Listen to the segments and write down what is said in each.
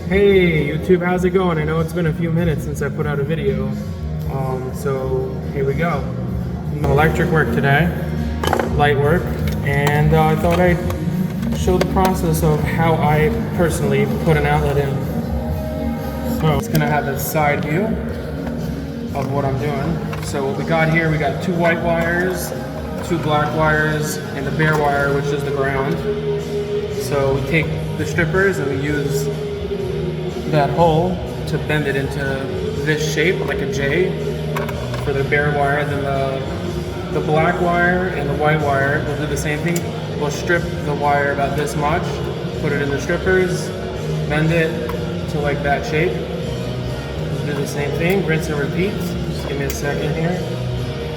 Hey YouTube, how's it going? I know it's been a few minutes since I put out a video. So here we go. Electric work today, light work, and I thought I'd show the process of how I personally put an outlet in. So it's gonna have a side view of what I'm doing. So what we got here, we got 2 white wires, 2 black wires, and the bare wire, which is the ground. So we take the strippers and we use that hole to bend it into this shape, like a J, for the bare wire. Then the black wire and the white wire will do the same thing. We'll strip the wire about this much, put it in the strippers, bend it to like that shape. We'll do the same thing, rinse and repeat. Just give me a second here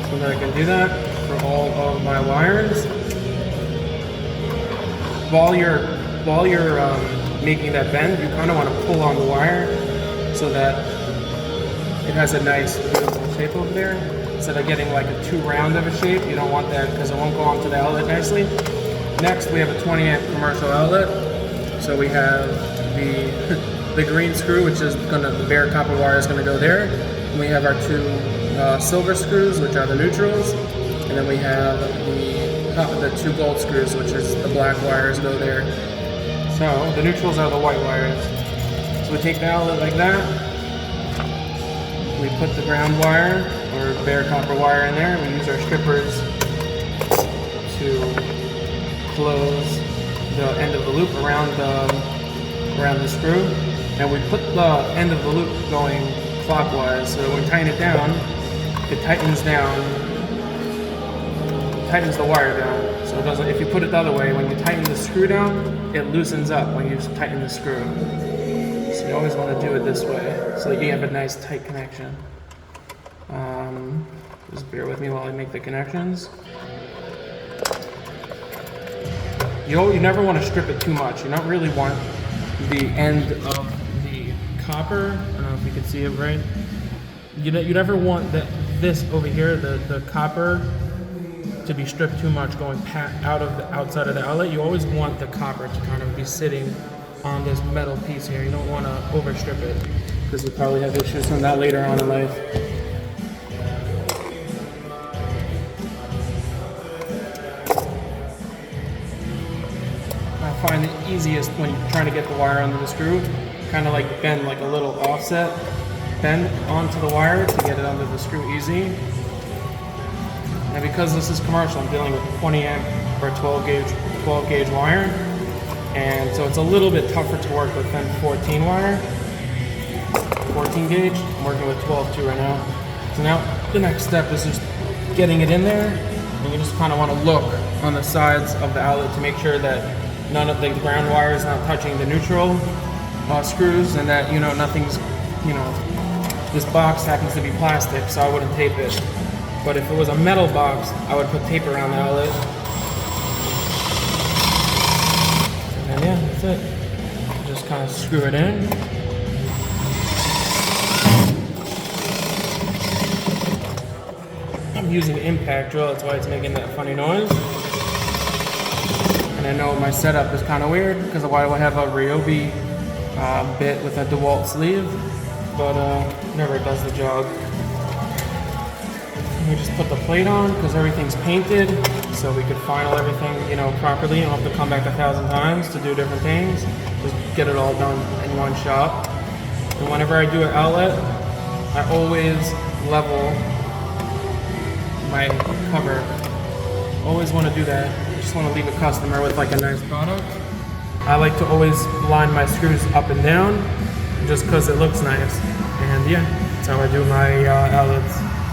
so that I can do that for all of my wires. While you're making that bend, you kind of want to pull on the wire so that it has a nice beautiful shape over there. Instead of getting like a too round of a shape, you don't want that because it won't go onto the outlet nicely. Next, we have a 20 amp commercial outlet. So we have the green screw, which is the bare copper wire is going to go there. And we have our 2 silver screws, which are the neutrals. And then we have the 2 gold screws, which is the black wires go there. So the neutrals are the white wires. So we take the outlet like that. We put the ground wire or bare copper wire in there. We use our strippers to close the end of the loop around the screw. And we put the end of the loop going clockwise. So when we tighten it down, it tightens the wire down. So it doesn't, if you put it the other way, when you tighten the screw down, it loosens up when you tighten the screw. So you always want to do it this way so that you have a nice tight connection. Just bear with me while I make the connections. You never want to strip it too much. You don't really want the end of the copper. I don't know if you can see it right. You never want this over here, the copper, to be stripped too much going out of the outside of the outlet. You always want the copper to kind of be sitting on this metal piece here. You don't want to overstrip it because you probably have issues from that later on in life. I find it easiest when you're trying to get the wire under the screw, kind of like bend like a little offset, bend onto the wire to get it under the screw easy. And because this is commercial, I'm dealing with 20 amp or 12 gauge wire. And so it's a little bit tougher to work with than 14 wire. 14 gauge, I'm working with 12 too right now. So now the next step is just getting it in there. And you just kind of want to look on the sides of the outlet to make sure that none of the ground wire is not touching the neutral screws, and that, nothing's, this box happens to be plastic, so I wouldn't tape it. But if it was a metal box, I would put tape around the outlet. And yeah, that's it. Just kind of screw it in. I'm using an impact drill, that's why it's making that funny noise. And I know my setup is kind of weird because I have a Ryobi bit with a DeWalt sleeve, but never does the job. We just put the plate on because everything's painted, so we could final everything, properly. You don't have to come back 1,000 times to do different things. Just get it all done in one shot. And whenever I do an outlet, I always level my cover. Always want to do that. I just want to leave a customer with like a nice product. I like to always line my screws up and down just because it looks nice. And yeah, that's how I do my outlets.